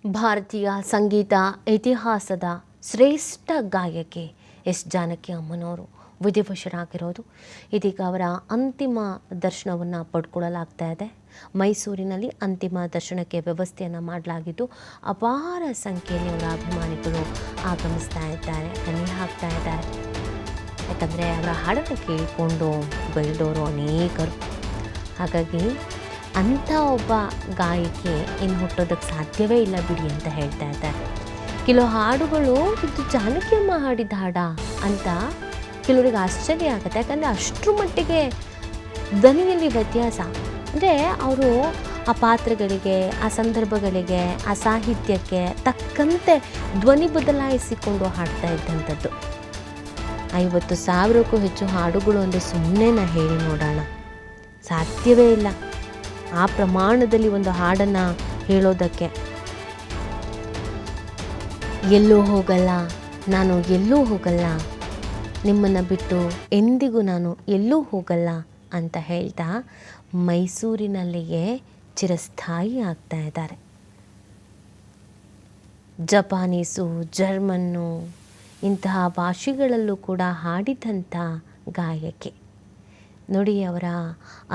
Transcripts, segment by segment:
ಭಾರತೀಯ ಸಂಗೀತ ಇತಿಹಾಸದ ಶ್ರೇಷ್ಠ ಗಾಯಕಿ ಎಸ್ ಜಾನಕಿ ಅಮ್ಮನವರು ವಿಧಿವಶರಾಗಿರೋದು. ಇದೀಗ ಅವರ ಅಂತಿಮ ದರ್ಶನವನ್ನು ಪಡ್ಕೊಳ್ಳಲಾಗ್ತಾ ಇದೆ. ಮೈಸೂರಿನಲ್ಲಿ ಅಂತಿಮ ದರ್ಶನಕ್ಕೆ ವ್ಯವಸ್ಥೆಯನ್ನು ಮಾಡಲಾಗಿದ್ದು, ಅಪಾರ ಸಂಖ್ಯೆಯಲ್ಲಿ ಅವರ ಅಭಿಮಾನಿಗಳು ಆಗಮಿಸ್ತಾ ಇದ್ದಾರೆ, ಕಣ್ಣೀರು ಹಾಕ್ತಾ ಇದ್ದಾರೆ. ಯಾಕಂದರೆ ಅವರ ಹಾಡನ್ನು ಕೇಳಿಕೊಂಡು ಬೆಳೆದವರು ಅನೇಕರು. ಹಾಗಾಗಿ ಅಂಥ ಒಬ್ಬ ಗಾಯಕಿ ಇನ್ನು ಹುಟ್ಟೋದಕ್ಕೆ ಸಾಧ್ಯವೇ ಇಲ್ಲ ಬಿಡಿ ಅಂತ ಹೇಳ್ತಾ ಇದ್ದಾರೆ. ಕೆಲವು ಹಾಡುಗಳು ಇದು ಜಾನಕಿ ಅಮ್ಮ ಹಾಡಿದ ಹಾಡ ಅಂತ ಕೆಲವರಿಗೆ ಆಶ್ಚರ್ಯ ಆಗುತ್ತೆ. ಯಾಕಂದರೆ ಅಷ್ಟರ ಮಟ್ಟಿಗೆ ಧ್ವನಿಯಲ್ಲಿ ವ್ಯತ್ಯಾಸ. ಅಂದರೆ ಅವರು ಆ ಪಾತ್ರಗಳಿಗೆ, ಆ ಸಂದರ್ಭಗಳಿಗೆ, ಆ ಸಾಹಿತ್ಯಕ್ಕೆ ತಕ್ಕಂತೆ ಧ್ವನಿ ಬದಲಾಯಿಸಿಕೊಂಡು ಹಾಡ್ತಾ ಇದ್ದಂಥದ್ದು. 50,000ಕ್ಕೂ ಹೆಚ್ಚು ಹಾಡುಗಳು ಅಂದರೆ ಸುಮ್ಮನೆ ಹೇಳಿ ನೋಡೋಣ, ಸಾಧ್ಯವೇ ಇಲ್ಲ ಆ ಪ್ರಮಾಣದಲ್ಲಿ ಒಂದು ಹಾಡನ್ನು ಹೇಳೋದಕ್ಕೆ. ಎಲ್ಲೂ ಹೋಗಲ್ಲ, ನಾನು ಎಲ್ಲೂ ಹೋಗಲ್ಲ, ನಿಮ್ಮನ್ನು ಬಿಟ್ಟು ಎಂದಿಗೂ ನಾನು ಎಲ್ಲೂ ಹೋಗಲ್ಲ ಅಂತ ಹೇಳ್ತಾ ಮೈಸೂರಿನಲ್ಲಿಯೇ ಚಿರಸ್ಥಾಯಿ ಆಗ್ತಾ ಇದ್ದಾರೆ. ಜಪಾನೀಸು, ಜರ್ಮನ್ನು ಇಂತಹ ಭಾಷೆಗಳಲ್ಲೂ ಕೂಡ ಹಾಡಿದಂಥ ಗಾಯಕಿ. ನೋಡಿ, ಅವರ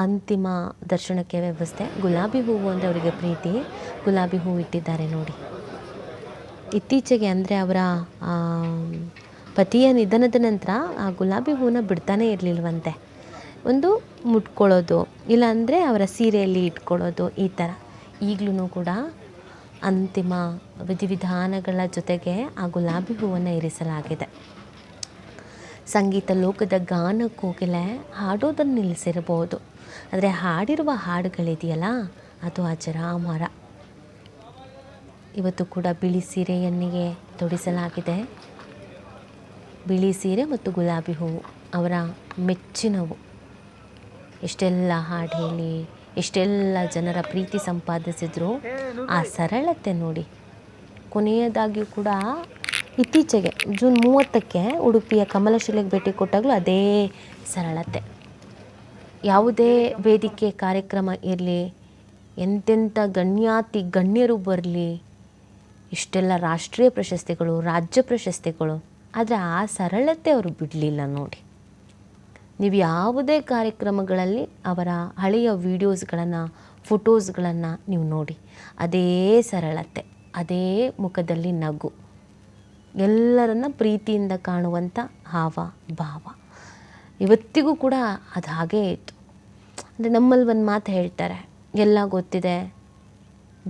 ಅಂತಿಮ ದರ್ಶನಕ್ಕೆ ವ್ಯವಸ್ಥೆ. ಗುಲಾಬಿ ಹೂವು ಅಂದರೆ ಅವರಿಗೆ ಪ್ರೀತಿ, ಗುಲಾಬಿ ಹೂವು ಇಟ್ಟಿದ್ದಾರೆ ನೋಡಿ. ಇತ್ತೀಚೆಗೆ ಅಂದರೆ ಅವರ ಪತಿಯ ನಿಧನದ ನಂತರ ಆ ಗುಲಾಬಿ ಹೂವನ್ನ ಬಿಡ್ತಾನೆ ಇರಲಿಲ್ವಂತೆ. ಒಂದು ಮುಟ್ಕೊಳ್ಳೋದು, ಇಲ್ಲಾಂದರೆ ಅವರ ಸೀರೆಯಲ್ಲಿ ಇಟ್ಕೊಳ್ಳೋದು, ಈ ಥರ. ಈಗಲೂ ಕೂಡ ಅಂತಿಮ ವಿಧಿವಿಧಾನಗಳ ಜೊತೆಗೆ ಆ ಗುಲಾಬಿ ಹೂವನ್ನು ಇರಿಸಲಾಗಿದೆ. ಸಂಗೀತ ಲೋಕದ ಗಾನ ಕೋಗಿಲೆ ಹಾಡೋದನ್ನು ನಿಲ್ಲಿಸಿರಬಹುದು, ಆದರೆ ಹಾಡಿರುವ ಹಾಡುಗಳಿದೆಯಲ್ಲ ಅದು ಅಜರಾಮರ. ಇವತ್ತು ಕೂಡ ಬಿಳಿ ಸೀರೆಯನ್ನಿಗೆ ತೊಡಿಸಲಾಗಿದೆ. ಬಿಳಿ ಸೀರೆ ಮತ್ತು ಗುಲಾಬಿ ಹೂವು ಅವರ ಮೆಚ್ಚಿನವು. ಎಷ್ಟೆಲ್ಲ ಹಾಡು ಹೇಳಿ, ಎಷ್ಟೆಲ್ಲ ಜನರ ಪ್ರೀತಿ ಸಂಪಾದಿಸಿದ್ರು, ಆ ಸರಳತೆ ನೋಡಿ. ಕೊನೆಯದಾಗಿಯೂ ಕೂಡ ಇತ್ತೀಚೆಗೆ ಜೂನ್ 30ಕ್ಕೆ ಉಡುಪಿಯ ಕಮಲಶಿಲೆಗೆ ಭೇಟಿ ಕೊಟ್ಟಾಗಲೂ ಅದೇ ಸರಳತೆ. ಯಾವುದೇ ವೇದಿಕೆ ಕಾರ್ಯಕ್ರಮ ಇರಲಿ, ಎಂತೆಂಥ ಗಣ್ಯಾತಿ ಗಣ್ಯರು ಬರಲಿ, ಇಷ್ಟೆಲ್ಲ ರಾಷ್ಟ್ರೀಯ ಪ್ರಶಸ್ತಿಗಳು, ರಾಜ್ಯ ಪ್ರಶಸ್ತಿಗಳು, ಆದರೆ ಆ ಸರಳತೆ ಅವರು ಬಿಡಲಿಲ್ಲ ನೋಡಿ. ನೀವು ಯಾವುದೇ ಕಾರ್ಯಕ್ರಮಗಳಲ್ಲಿ ಅವರ ಹಳೆಯ ವಿಡಿಯೋಸ್ಗಳನ್ನು, ಫೋಟೋಸ್ಗಳನ್ನು ನೀವು ನೋಡಿ, ಅದೇ ಸರಳತೆ, ಅದೇ ಮುಖದಲ್ಲಿ ನಗು, ಎಲ್ಲರನ್ನ ಪ್ರೀತಿಯಿಂದ ಕಾಣುವಂಥ ಹಾವ ಭಾವ ಇವತ್ತಿಗೂ ಕೂಡ ಅದು ಹಾಗೇ ಇತ್ತು. ಅಂದರೆ ನಮ್ಮಲ್ಲಿ ಒಂದು ಮಾತು ಹೇಳ್ತಾರೆ, ಎಲ್ಲ ಗೊತ್ತಿದೆ,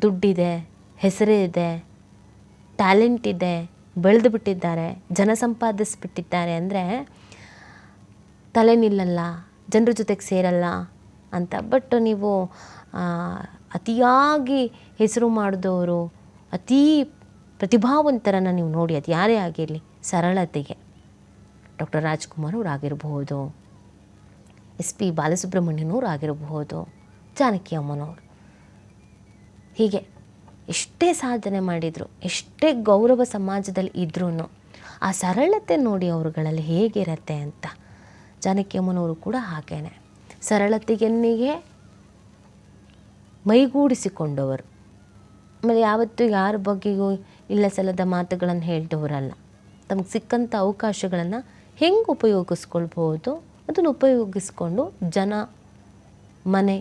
ದುಡ್ಡಿದೆ, ಹೆಸರೇ ಇದೆ, ಟ್ಯಾಲೆಂಟ್ ಇದೆ, ಬೆಳೆದು ಬಿಟ್ಟಿದ್ದಾರೆ, ಜನ ಸಂಪಾದಿಸ್ಬಿಟ್ಟಿದ್ದಾರೆ, ಅಂದರೆ ತಲೆ ನಿಲ್ಲಲ್ಲ, ಜನರ ಜೊತೆಗೆ ಸೇರಲ್ಲ ಅಂತ. ಬಟ್ ನೀವು ಅತಿಯಾಗಿ ಹೆಸರು ಮಾಡಿದವರು, ಅತೀ ಪ್ರತಿಭಾವಂತರನ್ನು ನೀವು ನೋಡಿ, ಅದು ಯಾರೇ ಆಗಿರಲಿ, ಸರಳತೆಗೆ ಡಾಕ್ಟರ್ ರಾಜ್ಕುಮಾರ್ ಅವ್ರು ಆಗಿರಬಹುದು, SP ಬಾಲಸುಬ್ರಹ್ಮಣ್ಯನವ್ರು ಆಗಿರಬಹುದು, ಜಾನಕಿ ಅಮ್ಮನವರು, ಹೀಗೆ ಎಷ್ಟೇ ಸಾಧನೆ ಮಾಡಿದರು, ಎಷ್ಟೇ ಗೌರವ ಸಮಾಜದಲ್ಲಿ ಇದ್ರೂ ಆ ಸರಳತೆ ನೋಡಿ ಅವರುಗಳಲ್ಲಿ ಹೇಗಿರತ್ತೆ ಅಂತ. ಜಾನಕಿ ಅಮ್ಮನವರು ಕೂಡ ಹಾಗೇನೆ ಸರಳತೆಯನ್ನಿಗೆ ಮೈಗೂಡಿಸಿಕೊಂಡವರು. ಆಮೇಲೆ ಯಾವತ್ತೂ ಯಾರ ಬಗ್ಗೆಯೂ ಇಲ್ಲ ಸಲ್ಲದ ಮಾತುಗಳನ್ನು ಹೇಳಿದವರಲ್ಲ. ತಮಗೆ ಸಿಕ್ಕಂಥ ಅವಕಾಶಗಳನ್ನು ಹೆಂಗೆ ಉಪಯೋಗಿಸ್ಕೊಳ್ಬೋದು ಅದನ್ನು ಉಪಯೋಗಿಸ್ಕೊಂಡು ಜನ ಮನೆ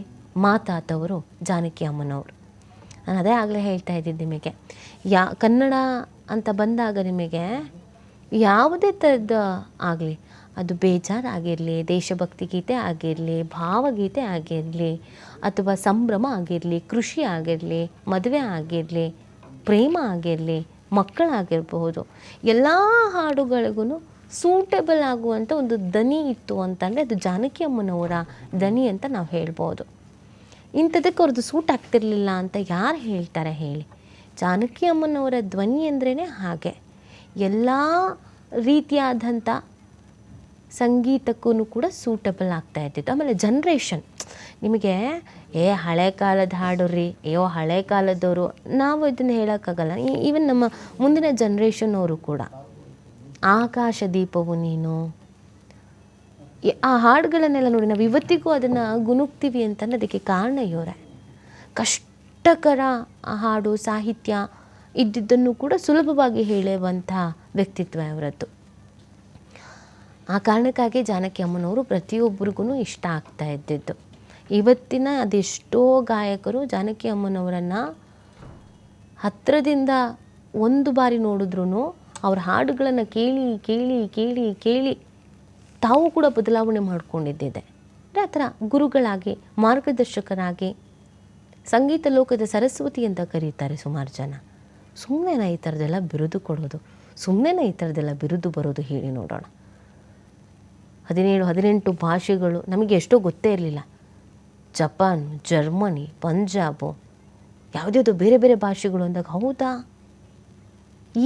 ಮಾತಾದವರು ಜಾನಕಿ ಅಮ್ಮನವರು. ನಾನು ಅದೇ ಆಗಲೇ ಹೇಳ್ತಾ ಇದ್ದಿದ್ದು ನಿಮಗೆ, ಕನ್ನಡ ಅಂತ ಬಂದಾಗ ನಿಮಗೆ ಯಾವುದೇ ಥರದ ಆಗಲಿ, ಅದು ಬೇಜಾರಾಗಿರಲಿ, ದೇಶಭಕ್ತಿ ಗೀತೆ ಆಗಿರಲಿ, ಭಾವಗೀತೆ ಆಗಿರಲಿ, ಅಥವಾ ಸಂಭ್ರಮ ಆಗಿರಲಿ, ಕೃಷಿ ಆಗಿರಲಿ, ಮದುವೆ ಆಗಿರಲಿ, ಪ್ರೇಮ ಆಗಿರಲಿ, ಮಕ್ಕಳಾಗಿರಬಹುದು, ಎಲ್ಲ ಹಾಡುಗಳಿಗೂ ಸೂಟೇಬಲ್ ಆಗುವಂಥ ಒಂದು ದನಿ ಇತ್ತು ಅಂತಂದರೆ ಅದು ಜಾನಕಿ ಅಮ್ಮನವರ ದನಿ ಅಂತ ನಾವು ಹೇಳ್ಬೋದು. ಇಂಥದಕ್ಕೆ ಅವ್ರದ್ದು ಸೂಟ್ ಆಗ್ತಿರ್ಲಿಲ್ಲ ಅಂತ ಯಾರು ಹೇಳ್ತಾರೆ ಹೇಳಿ? ಜಾನಕಿ ಅಮ್ಮನವರ ಧ್ವನಿ ಅಂದ್ರೇ ಹಾಗೆ. ಎಲ್ಲ ರೀತಿಯಾದಂಥ ಸಂಗೀತಕ್ಕೂ ಕೂಡ ಸೂಟಬಲ್ ಆಗ್ತಾ ಇದ್ದಿತ್ತು. ಆಮೇಲೆ ಜನ್ರೇಷನ್ ನಿಮಗೆ ಹಳೆ ಕಾಲದ ಹಾಡು ರೀ, ಹಳೆ ಕಾಲದವರು, ನಾವು ಇದನ್ನು ಹೇಳೋಕ್ಕಾಗಲ್ಲ. ಈವನ್ ನಮ್ಮ ಮುಂದಿನ ಜನ್ರೇಷನ್ ಅವರು ಕೂಡ ಆಕಾಶ ದೀಪವು ನೀನು, ಆ ಹಾಡುಗಳನ್ನೆಲ್ಲ ನೋಡಿ ನಾವು ಇವತ್ತಿಗೂ ಅದನ್ನು ಗುನುಗ್ತೀವಿ ಅಂತಂದ್ರೆ ಅದಕ್ಕೆ ಕಾರಣ ಇವರೇ. ಕಷ್ಟಕರ ಹಾಡು ಸಾಹಿತ್ಯ ಇದ್ದಿದ್ದನ್ನು ಕೂಡ ಸುಲಭವಾಗಿ ಹೇಳುವಂಥ ವ್ಯಕ್ತಿತ್ವ ಅವರದ್ದು. ಆ ಕಾರಣಕ್ಕಾಗಿ ಜಾನಕಿ ಅಮ್ಮನವರು ಪ್ರತಿಯೊಬ್ಬರಿಗೂ ಇಷ್ಟ ಆಗ್ತಾ ಇದ್ದಿದ್ದು. ಇವತ್ತಿನ ಅದೆಷ್ಟೋ ಗಾಯಕರು ಜಾನಕಿ ಅಮ್ಮನವರನ್ನು ಹತ್ತಿರದಿಂದ ಒಂದು ಬಾರಿ ನೋಡಿದ್ರೂ ಅವ್ರ ಹಾಡುಗಳನ್ನು ಕೇಳಿ ಕೇಳಿ ಕೇಳಿ ಕೇಳಿ ತಾವು ಕೂಡ ಬದಲಾವಣೆ ಮಾಡಿಕೊಂಡಿದ್ದಿದೆ. ಆ ಥರ ಗುರುಗಳಾಗಿ, ಮಾರ್ಗದರ್ಶಕರಾಗಿ, ಸಂಗೀತ ಲೋಕದ ಸರಸ್ವತಿ ಅಂತ ಕರೀತಾರೆ ಸುಮಾರು ಜನ. ಸುಮ್ಮನೆ ಈ ಥರದ್ದೆಲ್ಲ ಬಿರುದು ಕೊಡೋದು, ಸುಮ್ಮನೆ ಈ ಥರದ್ದೆಲ್ಲ ಬಿರುದು ಬರೋದು ಹೇಳಿ ನೋಡೋಣ. 17-18 ಭಾಷೆಗಳು ನಮಗೆ ಎಷ್ಟೋ ಗೊತ್ತೇ ಇರಲಿಲ್ಲ. ಜಪಾನ್, ಜರ್ಮನಿ, ಪಂಜಾಬು, ಯಾವುದ್ಯಾವುದೋ ಬೇರೆ ಬೇರೆ ಭಾಷೆಗಳು ಅಂದಾಗ ಹೌದಾ,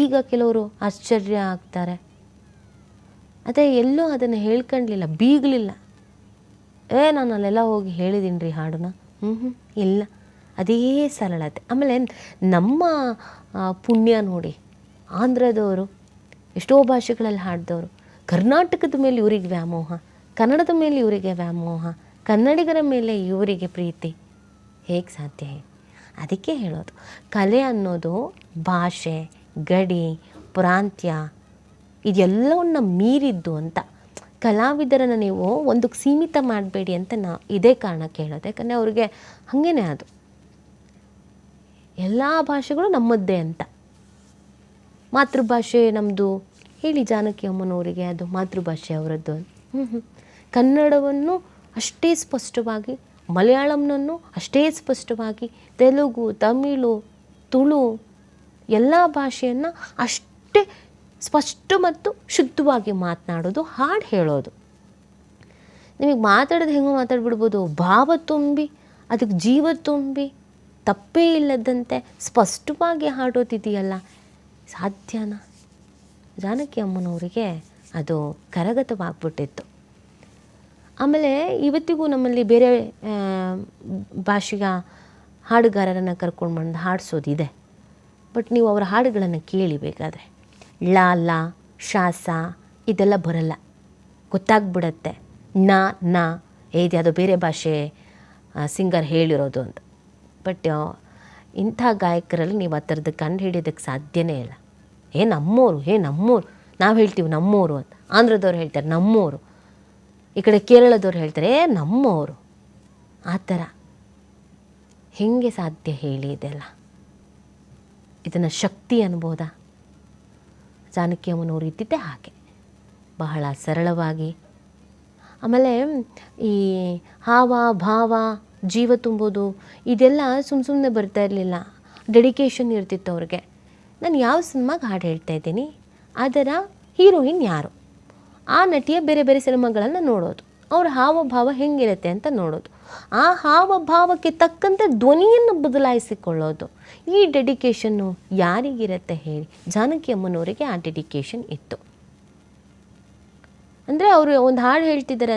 ಈಗ ಕೆಲವರು ಆಶ್ಚರ್ಯ ಆಗ್ತಾರೆ. ಅದೇ ಎಲ್ಲೋ ಅದನ್ನು ಹೇಳ್ಕೊಳ್ಳಲಿಲ್ಲ, ಬೀಗಲಿಲ್ಲ. ನಾನು ಅಲ್ಲೆಲ್ಲ ಹೋಗಿ ಹೇಳಿದ್ದೀನಿ ರೀ ಹಾಡನ್ನ, ಇಲ್ಲ, ಅದೇ ಸರಳತೆ. ಆಮೇಲೆ ನಮ್ಮ ಪುಣ್ಯ ನೋಡಿ, ಆಂಧ್ರದವರು ಎಷ್ಟೋ ಭಾಷೆಗಳಲ್ಲಿ ಹಾಡಿದವರು. ಕರ್ನಾಟಕದ ಮೇಲೆ ಇವರಿಗೆ ವ್ಯಾಮೋಹ, ಕನ್ನಡದ ಮೇಲೆ ಇವರಿಗೆ ವ್ಯಾಮೋಹ, ಕನ್ನಡಿಗರ ಮೇಲೆ ಇವರಿಗೆ ಪ್ರೀತಿ. ಹೇಗೆ ಸಾಧ್ಯ? ಅದಕ್ಕೆ ಹೇಳೋದು, ಕಲೆ ಅನ್ನೋದು ಭಾಷೆ, ಗಡಿ, ಪ್ರಾಂತ್ಯ ಇದೆಲ್ಲವನ್ನ ಮೀರಿದ್ದು ಅಂತ. ಕಲಾವಿದರನ್ನು ನೀವು ಒಂದಕ್ಕೆ ಸೀಮಿತ ಮಾಡಬೇಡಿ ಅಂತ ಇದೇ ಕಾರಣಕ್ಕೆ ಹೇಳೋದು. ಯಾಕಂದರೆ ಅವ್ರಿಗೆ ಹಾಗೇನೆ ಅದು ಎಲ್ಲ ಭಾಷೆಗಳು ನಮ್ಮದ್ದೇ ಅಂತ. ಮಾತೃಭಾಷೆ ನಮ್ಮದು ಹೇಳಿ ಜಾನಕಿ ಅಮ್ಮನವರಿಗೆ, ಅದು ಮಾತೃಭಾಷೆ ಅವರದ್ದು. ಕನ್ನಡವನ್ನು ಅಷ್ಟೇ ಸ್ಪಷ್ಟವಾಗಿ, ಮಲಯಾಳಂನನ್ನು ಅಷ್ಟೇ ಸ್ಪಷ್ಟವಾಗಿ, ತೆಲುಗು, ತಮಿಳು, ತುಳು ಎಲ್ಲ ಭಾಷೆಯನ್ನು ಅಷ್ಟೇ ಸ್ಪಷ್ಟ ಮತ್ತು ಶುದ್ಧವಾಗಿ ಮಾತನಾಡೋದು, ಹಾಡು ಹೇಳೋದು. ನಿಮಗೆ ಮಾತಾಡೋದು ಹೆಂಗೋ ಮಾತಾಡ್ಬಿಡ್ಬೋದು, ಭಾವ ತುಂಬಿ ಅದಕ್ಕೆ ಜೀವ ತುಂಬಿ ತಪ್ಪೇ ಇಲ್ಲದಂತೆ ಸ್ಪಷ್ಟವಾಗಿ ಹಾಡೋದಿದೆಯಲ್ಲ, ಸಾಧ್ಯನಾ? ಜಾನಕಿ ಅಮ್ಮನವರಿಗೆ ಅದು ಕರಗತವಾಗ್ಬಿಟ್ಟಿತ್ತು. ಆಮೇಲೆ ಇವತ್ತಿಗೂ ನಮ್ಮಲ್ಲಿ ಬೇರೆ ಭಾಷೆಯ ಹಾಡುಗಾರರನ್ನು ಕರ್ಕೊಂಡು ಬಂದು ಹಾಡಿಸೋದಿದೆ. ಬಟ್ ನೀವು ಅವರ ಹಾಡುಗಳನ್ನು ಕೇಳಿಬೇಕಾದ್ರೆ ಲ ಲ ಶಾಸ ಇದೆಲ್ಲ ಬರಲ್ಲ, ಗೊತ್ತಾಗ್ಬಿಡತ್ತೆ. ನ ಯಾವುದೋ ಬೇರೆ ಭಾಷೆ ಸಿಂಗರ್ ಹೇಳಿರೋದು ಅಂತ. ಬಟ್ ಇಂಥ ಗಾಯಕರಲ್ಲಿ ನೀವು ಆ ಥರದ್ದು ಕಂಡು ಹಿಡಿಯೋದಕ್ಕೆ ಸಾಧ್ಯನೇ ಇಲ್ಲ. ನಮ್ಮೋರು ನಾವು ಹೇಳ್ತೀವಿ ನಮ್ಮೋರು ಅಂತ. ಆಂಧ್ರದವ್ರು ಹೇಳ್ತಾರೆ ನಮ್ಮೋರು, ಈ ಕಡೆ ಕೇರಳದವ್ರು ಹೇಳ್ತಾರೆ ನಮ್ಮೋರು. ಆ ಥರ ಹೇಗೆ ಸಾಧ್ಯ ಹೇಳಿ ಇದೆಲ್ಲ? ಇದನ್ನು ಶಕ್ತಿ ಅನ್ಬೋದಾ? ಜಾನಕಿ ಅಮ್ಮನವರು ಇದ್ದಿದ್ದೇ ಹಾಗೆ, ಬಹಳ ಸರಳವಾಗಿ. ಆಮೇಲೆ ಈ ಹಾವ ಭಾವ ಜೀವ ತುಂಬೋದು ಇದೆಲ್ಲ ಸುಮ್ಮನೆ ಬರ್ತಾ ಇರಲಿಲ್ಲ, ಡೆಡಿಕೇಶನ್ ಇರ್ತಿತ್ತು ಅವ್ರಿಗೆ. ನಾನು ಯಾವ ಸಿನಿಮಾಗೆ ಹಾಡು ಹೇಳ್ತಾ ಇದ್ದೀನಿ, ಅದರ ಹೀರೋಯಿನ್ ಯಾರು, ಆ ನಟಿಯ ಬೇರೆ ಬೇರೆ ಸಿನಿಮಾಗಳನ್ನು ನೋಡೋದು, ಅವ್ರ ಹಾವಭಾವ ಹೆಂಗಿರುತ್ತೆ ಅಂತ ನೋಡೋದು, ಆ ಹಾವಭಾವಕ್ಕೆ ತಕ್ಕಂತೆ ಧ್ವನಿಯನ್ನು ಬದಲಾಯಿಸಿಕೊಳ್ಳೋದು. ಈ ಡೆಡಿಕೇಶನ್ನು ಯಾರಿಗಿರುತ್ತೆ ಹೇಳಿ? ಜಾನಕಿ ಅಮ್ಮನವರಿಗೆ ಆ ಡೆಡಿಕೇಶನ್ ಇತ್ತು. ಅಂದರೆ ಅವರು ಒಂದು ಹಾಡು ಹೇಳ್ತಿದ್ದಾರೆ